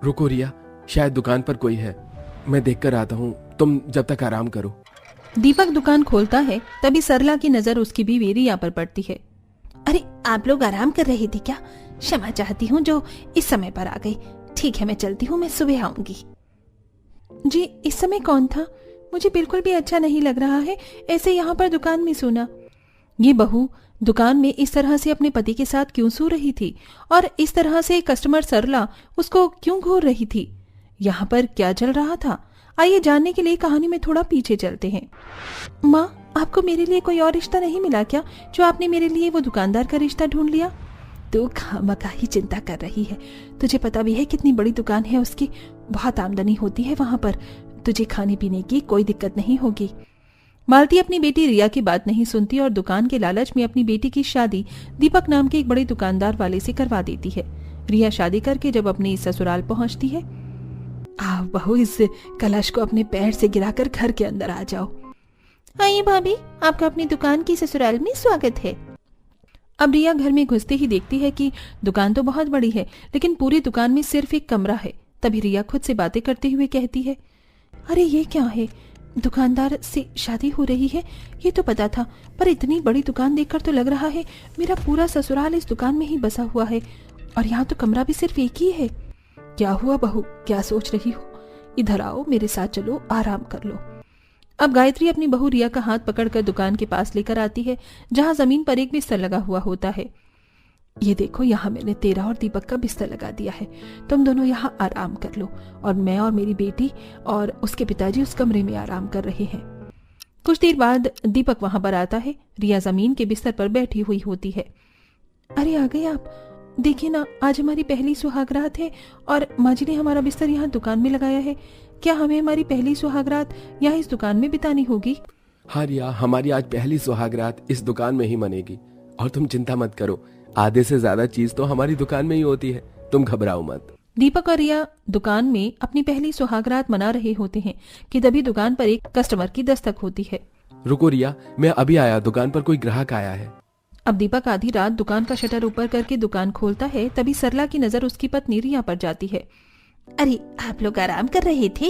रुको रिया, शायद दुकान पर कोई है, मैं देखकर आता हूँ, तुम जब तक आराम करो। दीपक दुकान खोलता है तभी सरला की नजर उसकी बीवी रिया पर पड़ती है। अरे आप लोग आराम कर रहे थे क्या? क्षमा चाहती हूँ जो इस समय पर आ गई। ठीक है मैं चलती हूँ, मैं सुबह आऊंगी। जी इस समय कौन था? मुझे बिल्कुल भी अच्छा नहीं लग रहा है ऐसे यहाँ पर दुकान में सोना। ये बहू दुकान में इस तरह से अपने पति के साथ क्यों सो रही थी और इस तरह से कस्टमर सरला उसको क्यों घूर रही थी? यहाँ पर क्या चल रहा था? आइए जानने के लिए कहानी में थोड़ा पीछे चलते हैं। माँ, आपको मेरे लिए कोई और रिश्ता नहीं मिला क्या जो आपने मेरे लिए वो दुकानदार का रिश्ता ढूंढ लिया? तू खामखा ही चिंता कर रही है। तुझे पता भी है कितनी बड़ी दुकान है उसकी, बहुत आमदनी होती है वहां पर। तुझे खाने पीने की कोई दिक्कत नहीं होगी। मालती अपनी बेटी रिया की बात नहीं सुनती और दुकान के लालच में अपनी बेटी की शादी दीपक नाम के एक बड़े दुकानदार वाले से करवा देती है। रिया शादी करके जब अपने ससुराल पहुंचती है, आओ बहू, इस कलश को अपने पैर से गिराकर घर के अंदर आ जाओ। आइए भाभी, आपका अपनी दुकान की ससुराल में स्वागत है। अब रिया घर में घुसते ही देखती है कि दुकान तो बहुत बड़ी है लेकिन पूरी दुकान में सिर्फ एक कमरा है। तभी रिया खुद से बातें करते हुए कहती है, अरे ये क्या है? दुकानदार से शादी हो रही है ये तो पता था, पर इतनी बड़ी दुकान देखकर तो लग रहा है मेरा पूरा ससुराल इस दुकान में ही बसा हुआ है और यहाँ तो कमरा भी सिर्फ एक ही है। क्या हुआ बहू, क्या सोच रही हो? इधर आओ, मेरे साथ चलो, आराम कर लो। अब गायत्री अपनी बहू रिया का हाथ पकड़कर दुकान के पास लेकर आती है जहां जमीन पर एक बिस्तर लगा हुआ होता है। ये देखो, यहाँ मैंने तेरा और दीपक का बिस्तर लगा दिया है, तुम दोनों यहाँ आराम कर लो और मैं और मेरी बेटी और उसके पिताजी उस कमरे में आराम कर रहे हैं। कुछ देर बाद दीपक वहां पर आता है। रिया जमीन के बिस्तर पर बैठी हुई होती है। अरे आ गए आप? देखिए ना, आज हमारी पहली सुहागरात है और माँ जी ने हमारा बिस्तर यहाँ दुकान में लगाया है। क्या हमें हमारी पहली सुहागरात यहाँ इस दुकान में बितानी होगी? हाँ रिया, हमारी आज पहली सुहागरात इस दुकान में ही मनेगी और तुम चिंता मत करो, आधे से ज्यादा चीज तो हमारी दुकान में ही होती है, तुम घबराओ मत। दीपक और रिया दुकान में अपनी पहली सुहागरात मना रहे होते हैं कि तभी दुकान पर एक कस्टमर की दस्तक होती है। रुको रिया, मैं अभी आया, दुकान पर कोई ग्राहक आया है। अब दीपक आधी रात दुकान का शटर ऊपर करके दुकान खोलता है तभी सरला की नजर उसकी पत्नी रिया पर जाती है। अरे आप लोग आराम कर रहे थे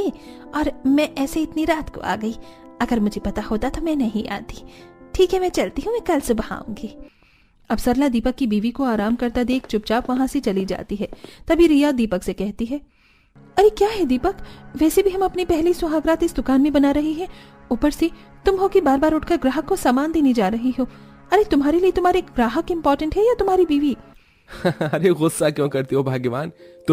और मैं ऐसे इतनी रात को आ गई। अगर मुझे पता होता तो मैं नहीं आती। ठीक है मैं चलती हूँ, मैं कल सुबह आऊंगी। अब सरला दीपक की बीवी को आराम करता देख चुपचाप वहां से चली जाती है। तभी रिया दीपक से कहती है, अरे क्या है दीपक, वैसे भी हम अपनी पहली सुहागरात इस दुकान में बना रही है, ऊपर से तुम हो कि बार बार उठकर ग्राहक को सामान देने जा रही हो। अरे तुम्हारे लिए तुम्हारे ग्राहक इम्पोर्टेंट है या तुम्हारी बीवी? अरे गुस्सा क्यों करती हो भाग्यवान, तुम